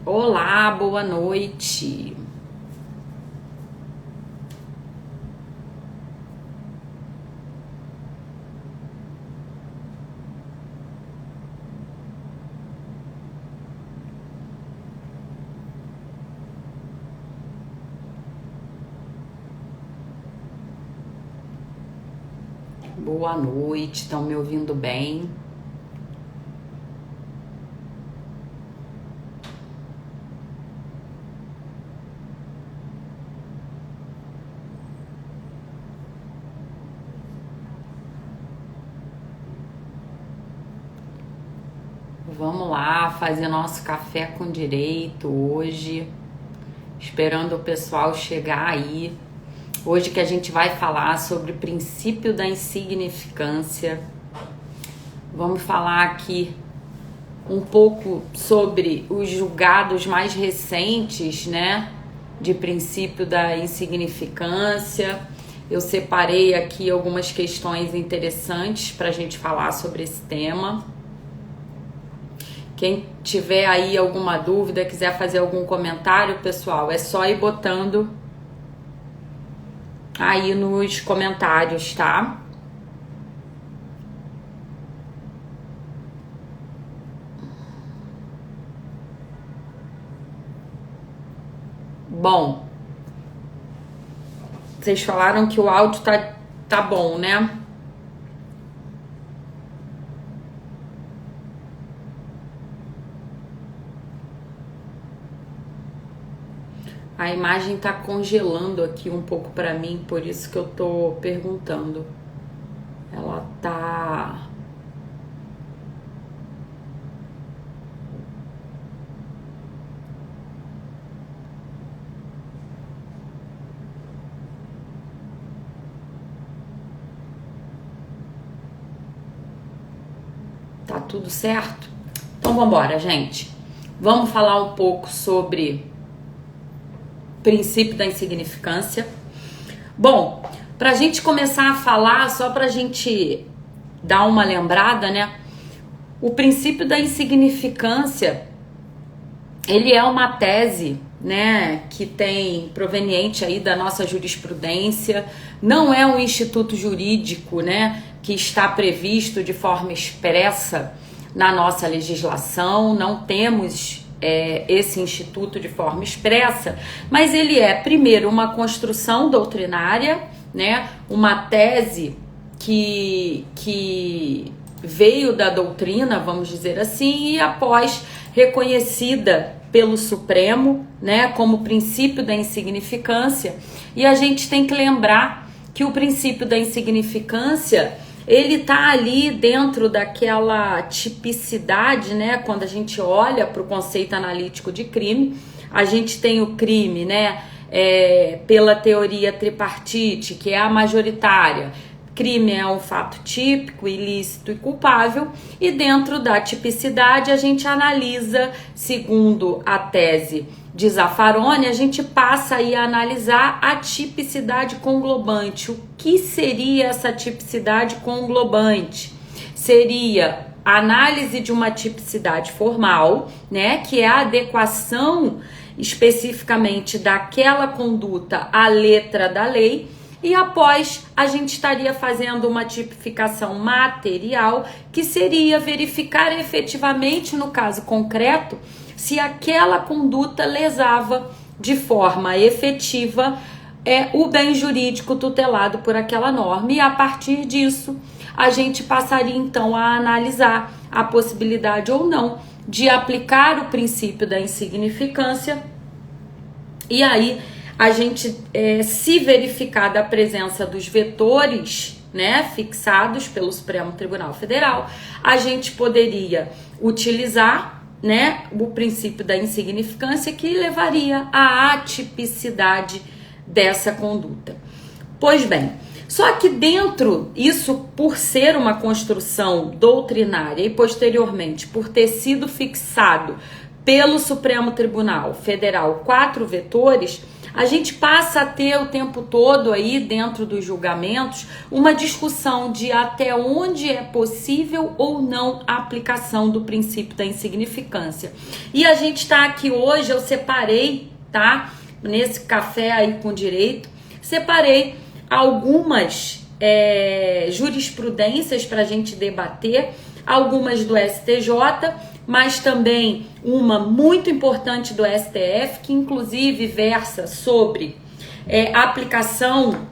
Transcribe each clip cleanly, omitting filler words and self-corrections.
Olá, boa noite. Boa noite, estão me ouvindo bem? Vamos lá fazer nosso café com direito hoje, esperando o pessoal chegar aí. Hoje que a gente vai falar sobre o princípio da insignificância. Vamos falar aqui um pouco sobre os julgados mais recentes, né, de princípio da insignificância. Eu separei aqui algumas questões interessantes para a gente falar sobre esse tema. Quem tiver aí alguma dúvida, quiser fazer algum comentário, pessoal, é só ir botando aí nos comentários, tá? Bom, vocês falaram que o áudio tá bom, né? A imagem tá congelando aqui um pouco pra mim, por isso que eu tô perguntando. Ela tá... Tá tudo certo? Então vamos embora, gente. Vamos falar um pouco sobre princípio da insignificância. Bom, pra gente começar a falar, só pra gente dar uma lembrada, né? O princípio da insignificância, ele é uma tese, né, que tem proveniente aí da nossa jurisprudência. Não é um instituto jurídico, né, que está previsto de forma expressa na nossa legislação. Não temos esse instituto de forma expressa, mas ele é, primeiro, uma construção doutrinária, né, uma tese que veio da doutrina, vamos dizer assim, e após reconhecida pelo Supremo, né, como princípio da insignificância. E a gente tem que lembrar que o princípio da insignificância, ele tá ali dentro daquela tipicidade, né? Quando a gente olha para o conceito analítico de crime, a gente tem o crime, né? Pela teoria tripartite, que é a majoritária. Crime é um fato típico, ilícito e culpável, e dentro da tipicidade a gente analisa, segundo a tese de Zaffaroni, a gente passa aí a analisar a tipicidade conglobante. O que seria essa tipicidade conglobante? Seria a análise de uma tipicidade formal, né, que é a adequação especificamente daquela conduta à letra da lei. E após, a gente estaria fazendo uma tipificação material, que seria verificar efetivamente, no caso concreto, se aquela conduta lesava de forma efetiva o bem jurídico tutelado por aquela norma. E a partir disso, a gente passaria então a analisar a possibilidade ou não de aplicar o princípio da insignificância. E aí, a gente, se verificar da presença dos vetores, né, fixados pelo Supremo Tribunal Federal, a gente poderia utilizar, né, o princípio da insignificância, que levaria à atipicidade dessa conduta. Pois bem, só que dentro, isso por ser uma construção doutrinária e posteriormente por ter sido fixado pelo Supremo Tribunal Federal 4 vetores, A gente passa a ter o tempo todo aí, dentro dos julgamentos, uma discussão de até onde é possível ou não a aplicação do princípio da insignificância. E a gente está aqui hoje, eu separei, tá? Nesse café aí com direito, separei algumas jurisprudências para a gente debater, algumas do STJ, mas também uma muito importante do STF, que inclusive versa sobre aplicação,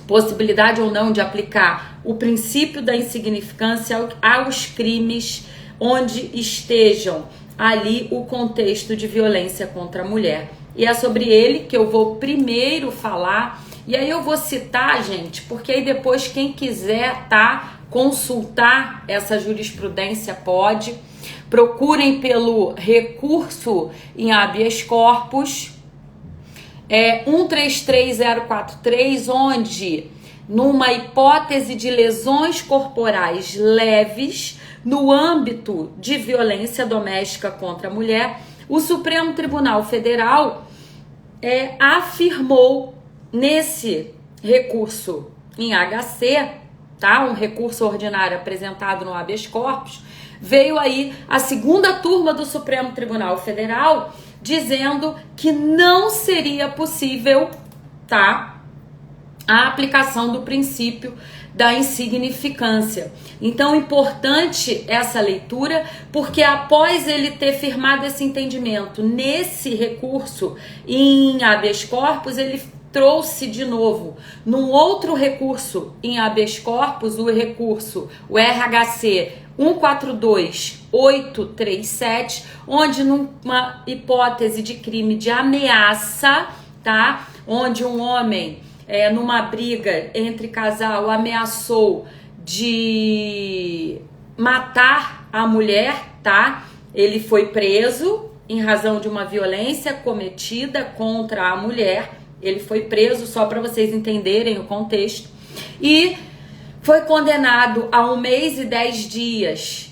possibilidade ou não de aplicar o princípio da insignificância aos crimes onde estejam ali o contexto de violência contra a mulher. E é sobre ele que eu vou primeiro falar, e aí eu vou citar, gente, porque aí depois quem quiser, consultar essa jurisprudência pode. Procurem pelo recurso em habeas corpus 133043, onde, numa hipótese de lesões corporais leves no âmbito de violência doméstica contra a mulher, o Supremo Tribunal Federal afirmou nesse recurso em HC, um recurso ordinário apresentado no habeas corpus, veio aí a segunda turma do Supremo Tribunal Federal dizendo que não seria possível, a aplicação do princípio da insignificância. Então, importante essa leitura, porque após ele ter firmado esse entendimento nesse recurso em habeas corpus, ele trouxe de novo num outro recurso em habeas corpus, o RHC 142837, onde numa hipótese de crime de ameaça, onde um homem, numa briga entre casal, ameaçou de matar a mulher, ele foi preso em razão de uma violência cometida contra a mulher. Ele foi preso, só para vocês entenderem o contexto, e foi condenado a 1 mês e 10 dias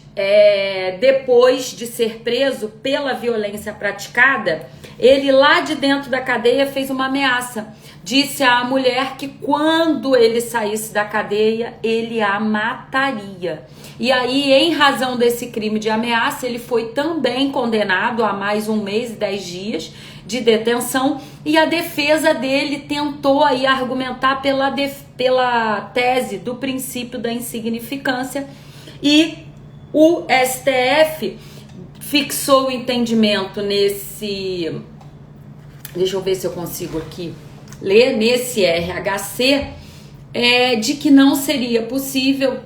depois de ser preso pela violência praticada. Ele lá de dentro da cadeia fez uma ameaça, disse à mulher que quando ele saísse da cadeia, ele a mataria. E aí, em razão desse crime de ameaça, ele foi também condenado a mais 1 mês e 10 dias de detenção, e a defesa dele tentou aí argumentar pela tese do princípio da insignificância, e o STF fixou o entendimento nesse, deixa eu ver se eu consigo aqui ler, nesse RHC, de que não seria possível,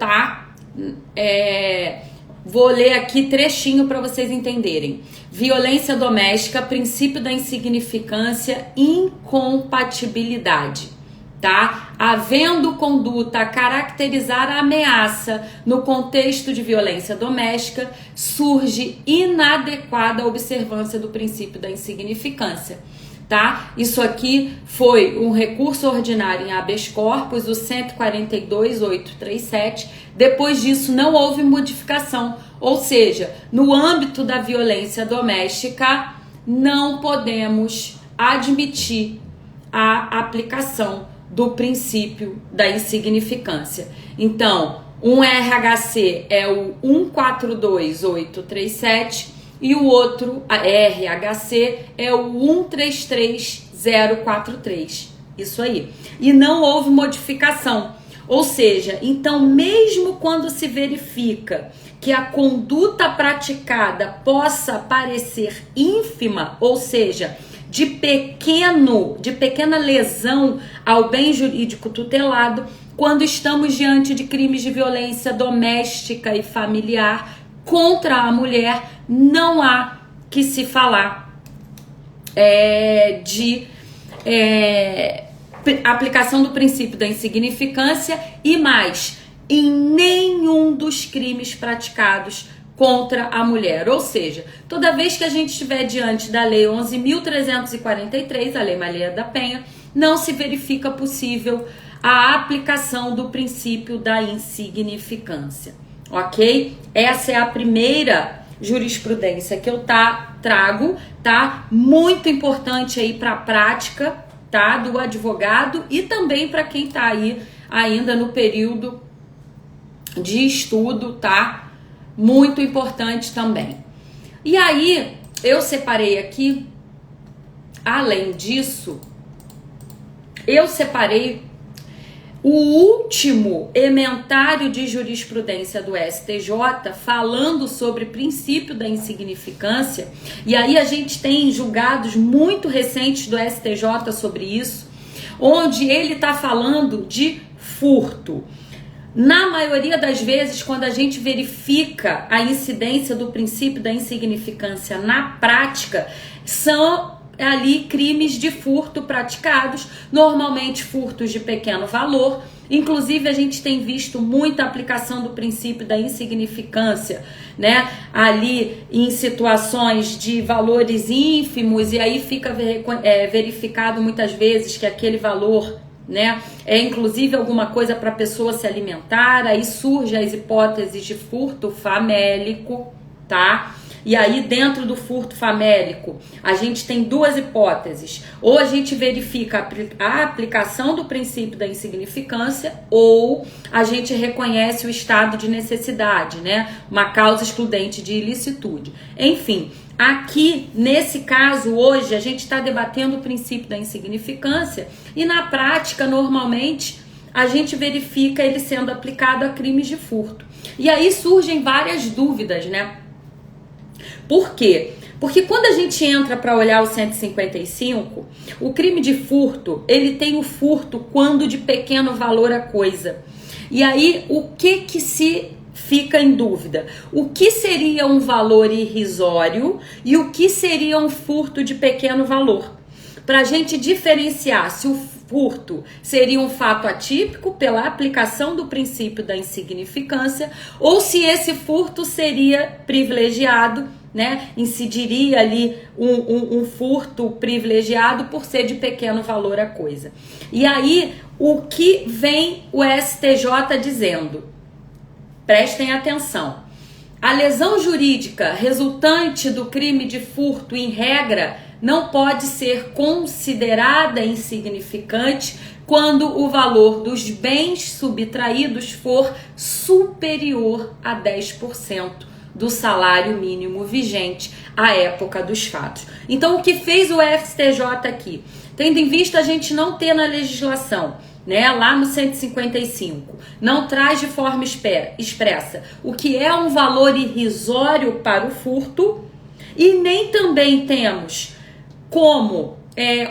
vou ler aqui trechinho para vocês entenderem. Violência doméstica, princípio da insignificância, incompatibilidade, Havendo conduta a caracterizar a ameaça no contexto de violência doméstica, surge inadequada a observância do princípio da insignificância, Isso aqui foi um recurso ordinário em habeas corpus, o 142837. Depois disso não houve modificação, ou seja, no âmbito da violência doméstica não podemos admitir a aplicação do princípio da insignificância. Então, um RHC é o 142837 e o outro, a RHC, é o 133043. Isso aí. E não houve modificação. Ou seja, então, mesmo quando se verifica que a conduta praticada possa parecer ínfima, ou seja, de pequena lesão ao bem jurídico tutelado, quando estamos diante de crimes de violência doméstica e familiar contra a mulher, não há que se falar de aplicação do princípio da insignificância, e mais, em nenhum dos crimes praticados contra a mulher. Ou seja, toda vez que a gente estiver diante da Lei 11.343, a Lei Maria da Penha, não se verifica possível a aplicação do princípio da insignificância, ok? Essa é a primeira jurisprudência que eu trago, tá? Muito importante aí para a prática, tá? Do advogado e também para quem tá aí ainda no período de estudo, tá? Muito importante também. E aí, eu separei aqui, além disso, eu separei o último ementário de jurisprudência do STJ falando sobre princípio da insignificância, e aí a gente tem julgados muito recentes do STJ sobre isso, onde ele está falando de furto. Na maioria das vezes, quando a gente verifica a incidência do princípio da insignificância na prática, são ali crimes de furto praticados, normalmente furtos de pequeno valor. Inclusive a gente tem visto muita aplicação do princípio da insignificância, né, ali em situações de valores ínfimos, e aí fica verificado muitas vezes que aquele valor, né, é inclusive alguma coisa para a pessoa se alimentar. Aí surgem as hipóteses de furto famélico, tá? E aí, dentro do furto famélico, a gente tem duas hipóteses. Ou a gente verifica a aplicação do princípio da insignificância, ou a gente reconhece o estado de necessidade, né? Uma causa excludente de ilicitude. Enfim, aqui, nesse caso, hoje, a gente está debatendo o princípio da insignificância e, na prática, normalmente, a gente verifica ele sendo aplicado a crimes de furto. E aí surgem várias dúvidas, né? Por quê? Porque quando a gente entra para olhar o 155, o crime de furto, ele tem o furto quando de pequeno valor a coisa. E aí, o que se fica em dúvida? O que seria um valor irrisório e o que seria um furto de pequeno valor? Para a gente diferenciar se o furto seria um fato atípico pela aplicação do princípio da insignificância ou se esse furto seria privilegiado, né? Incidiria ali um furto privilegiado por ser de pequeno valor a coisa. E aí, o que vem o STJ dizendo? Prestem atenção. A lesão jurídica resultante do crime de furto, em regra, não pode ser considerada insignificante quando o valor dos bens subtraídos for superior a 10% do salário mínimo vigente à época dos fatos. Então, o que fez o STJ aqui? Tendo em vista a gente não ter na legislação, né, lá no 155, não traz de forma expressa o que é um valor irrisório para o furto, e nem também temos como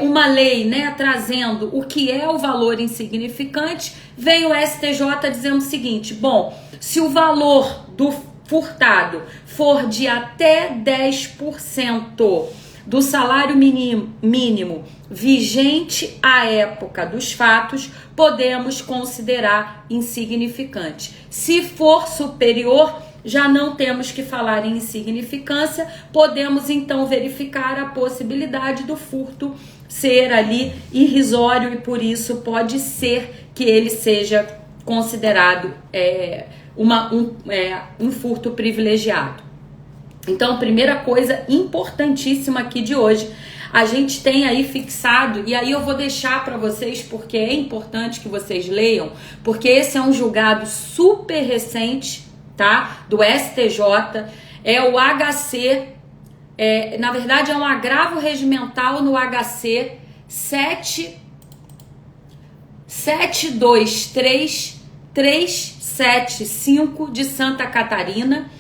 uma lei, né, trazendo o que é o valor insignificante. Vem o STJ dizendo o seguinte: bom, se o valor do furtado for de até 10% do salário mínimo vigente à época dos fatos, podemos considerar insignificante. Se for superior, já não temos que falar em insignificância, podemos então verificar a possibilidade do furto ser ali irrisório, e por isso pode ser que ele seja considerado um furto privilegiado. Então, primeira coisa importantíssima aqui de hoje, a gente tem aí fixado, e aí eu vou deixar para vocês porque é importante que vocês leiam, porque esse é um julgado super recente, tá? Do STJ, é o HC, na verdade é um agravo regimental no HC 723375 de Santa Catarina.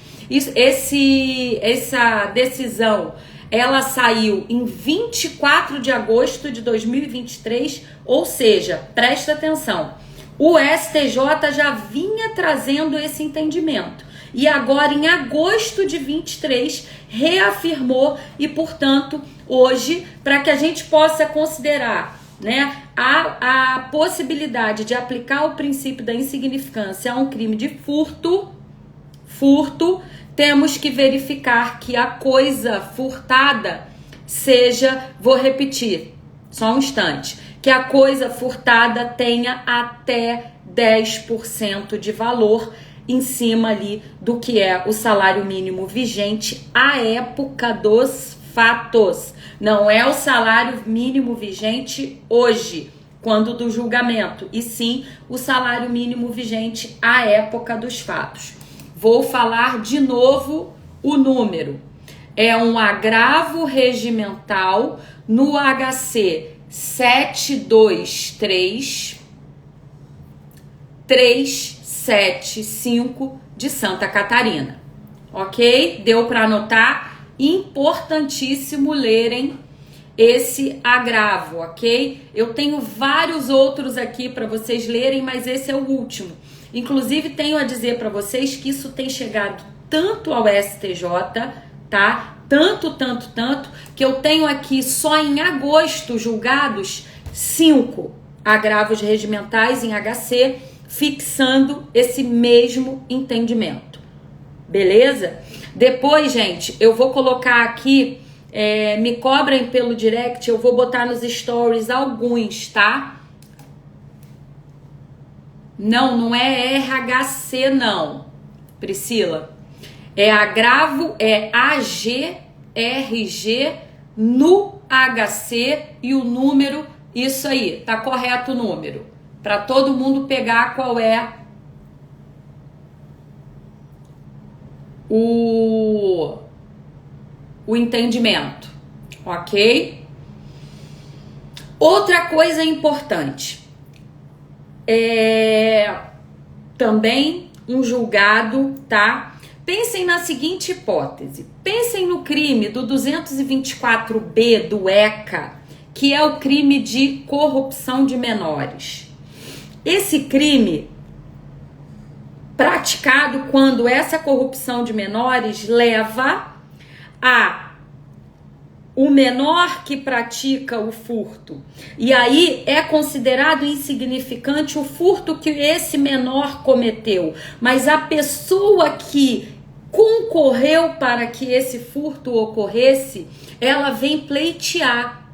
Essa decisão, ela saiu em 24 de agosto de 2023, ou seja, presta atenção, o STJ já vinha trazendo esse entendimento e agora em agosto de 23 reafirmou, e portanto hoje, para que a gente possa considerar, né, a possibilidade de aplicar o princípio da insignificância a um crime de furto, temos que verificar que a coisa furtada seja, vou repetir, só um instante, que a coisa furtada tenha até 10% de valor em cima ali do que é o salário mínimo vigente à época dos fatos. Não é o salário mínimo vigente hoje, quando do julgamento, e sim o salário mínimo vigente à época dos fatos. Vou falar de novo o número. É um agravo regimental no HC 723-375 de Santa Catarina. Ok? Deu para anotar? Importantíssimo lerem esse agravo, ok? Eu tenho vários outros aqui para vocês lerem, mas esse é o último. Inclusive, tenho a dizer para vocês que isso tem chegado tanto ao STJ, tá? Tanto, que eu tenho aqui só em agosto julgados 5 agravos regimentais em HC, fixando esse mesmo entendimento. Beleza? Depois, gente, eu vou colocar aqui, me cobrem pelo direct, eu vou botar nos stories alguns, tá? Não é RHC não, Priscila. É agravo, é AGRG no HC e o número, isso aí, tá correto o número. Para todo mundo pegar qual é o entendimento, ok? Outra coisa importante, também um julgado, tá? Pensem na seguinte hipótese, pensem no crime do 224B do ECA, que é o crime de corrupção de menores. Esse crime praticado quando essa corrupção de menores leva a o menor que pratica o furto. E aí é considerado insignificante o furto que esse menor cometeu, mas a pessoa que concorreu para que esse furto ocorresse, ela vem pleitear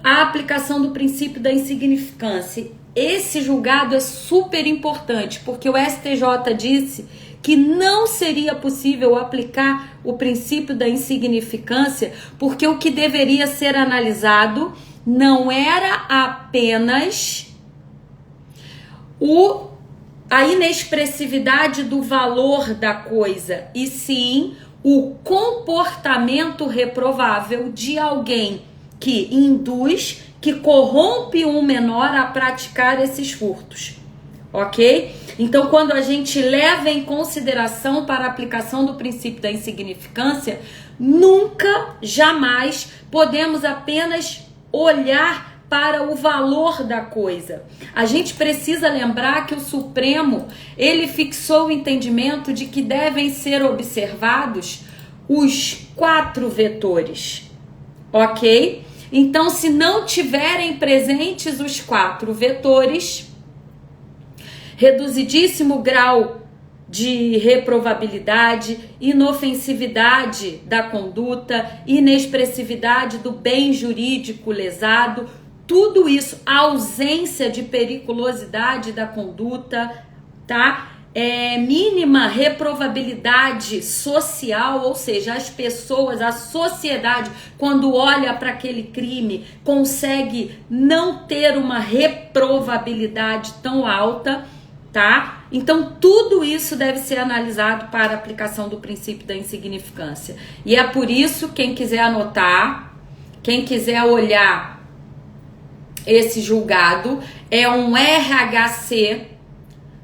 a aplicação do princípio da insignificância. Esse julgado é super importante, porque o STJ disse que não seria possível aplicar o princípio da insignificância, porque o que deveria ser analisado não era apenas a inexpressividade do valor da coisa, e sim o comportamento reprovável de alguém que induz, que corrompe um menor a praticar esses furtos, ok? Então, quando a gente leva em consideração para a aplicação do princípio da insignificância, nunca, jamais podemos apenas olhar para o valor da coisa. A gente precisa lembrar que o Supremo, ele fixou o entendimento de que devem ser observados os 4 vetores, ok? Então, se não tiverem presentes os 4 vetores, reduzidíssimo grau de reprovabilidade, inofensividade da conduta, inexpressividade do bem jurídico lesado, tudo isso, ausência de periculosidade da conduta, tá? Mínima reprovabilidade social, ou seja, as pessoas, a sociedade, quando olha para aquele crime, consegue não ter uma reprovabilidade tão alta, tá? Então, tudo isso deve ser analisado para a aplicação do princípio da insignificância. E é por isso, quem quiser anotar, quem quiser olhar esse julgado, é um RHC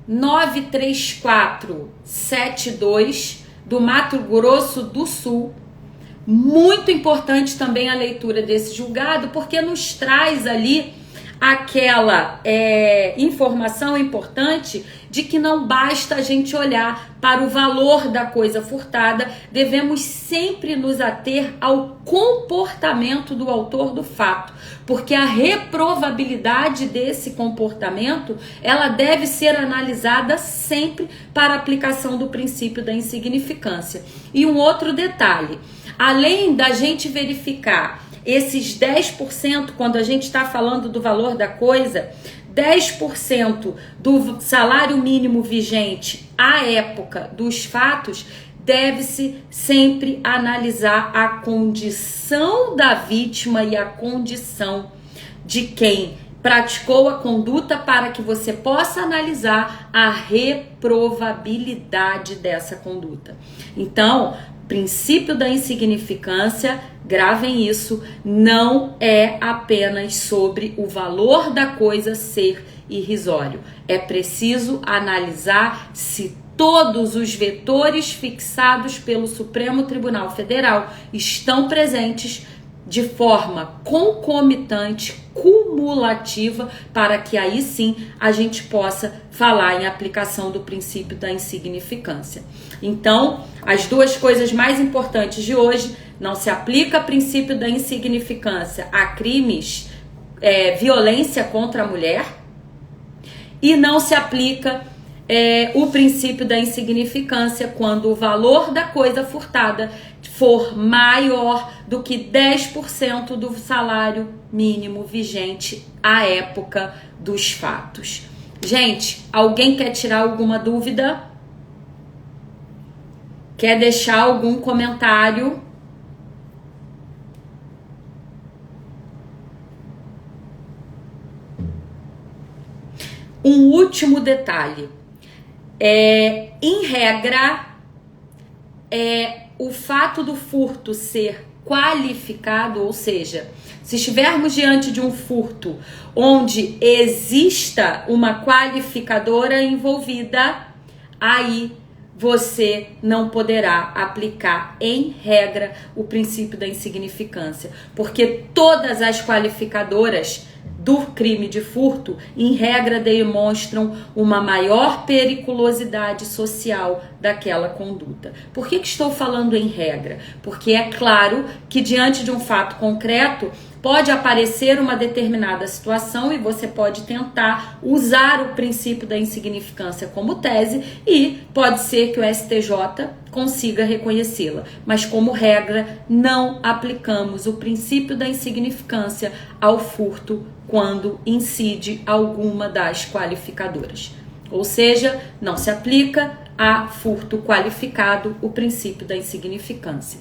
93472 do Mato Grosso do Sul. Muito importante também a leitura desse julgado, porque nos traz ali aquela informação importante de que não basta a gente olhar para o valor da coisa furtada, devemos sempre nos ater ao comportamento do autor do fato, porque a reprovabilidade desse comportamento, ela deve ser analisada sempre para a aplicação do princípio da insignificância. E um outro detalhe, além da gente verificar esses 10%, quando a gente está falando do valor da coisa, 10% do salário mínimo vigente à época dos fatos, deve-se sempre analisar a condição da vítima e a condição de quem praticou a conduta para que você possa analisar a reprovabilidade dessa conduta. Então, princípio da insignificância, gravem isso, não é apenas sobre o valor da coisa ser irrisório. É preciso analisar se todos os vetores fixados pelo Supremo Tribunal Federal estão presentes de forma concomitante, cumulativa, para que aí sim a gente possa falar em aplicação do princípio da insignificância. Então, as duas coisas mais importantes de hoje: não se aplica o princípio da insignificância a crimes, violência contra a mulher, e não se aplica o princípio da insignificância quando o valor da coisa furtada for maior do que 10% do salário mínimo vigente à época dos fatos. Gente, alguém quer tirar alguma dúvida? Quer deixar algum comentário? Um último detalhe. Em regra, o fato do furto ser qualificado, ou seja, se estivermos diante de um furto onde exista uma qualificadora envolvida, aí você não poderá aplicar, em regra, o princípio da insignificância, porque todas as qualificadoras do crime de furto, em regra, demonstram uma maior periculosidade social daquela conduta. Por que estou falando em regra? Porque é claro que diante de um fato concreto pode aparecer uma determinada situação e você pode tentar usar o princípio da insignificância como tese e pode ser que o STJ consiga reconhecê-la. Mas, como regra, não aplicamos o princípio da insignificância ao furto quando incide alguma das qualificadoras. Ou seja, não se aplica a furto qualificado o princípio da insignificância.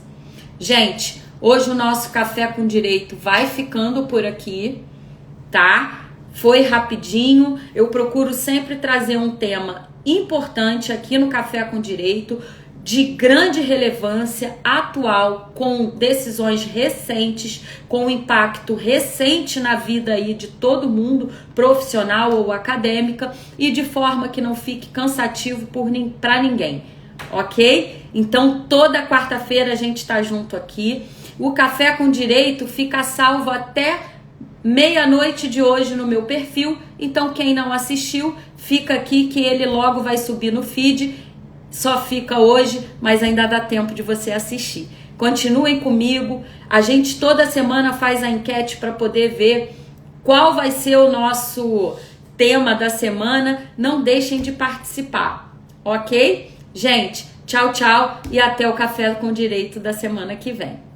Gente, hoje o nosso Café com Direito vai ficando por aqui, tá? Foi rapidinho. Eu procuro sempre trazer um tema importante aqui no Café com Direito, de grande relevância, atual, com decisões recentes, com impacto recente na vida aí de todo mundo, profissional ou acadêmica, e de forma que não fique cansativo para ninguém, ok? Então, toda quarta-feira a gente está junto aqui. O Café com Direito fica salvo até meia-noite de hoje no meu perfil, então quem não assistiu, fica aqui que ele logo vai subir no feed. Só fica hoje, mas ainda dá tempo de você assistir. Continuem comigo. A gente toda semana faz a enquete para poder ver qual vai ser o nosso tema da semana. Não deixem de participar, ok? Gente, tchau, tchau e até o Café com Direito da semana que vem.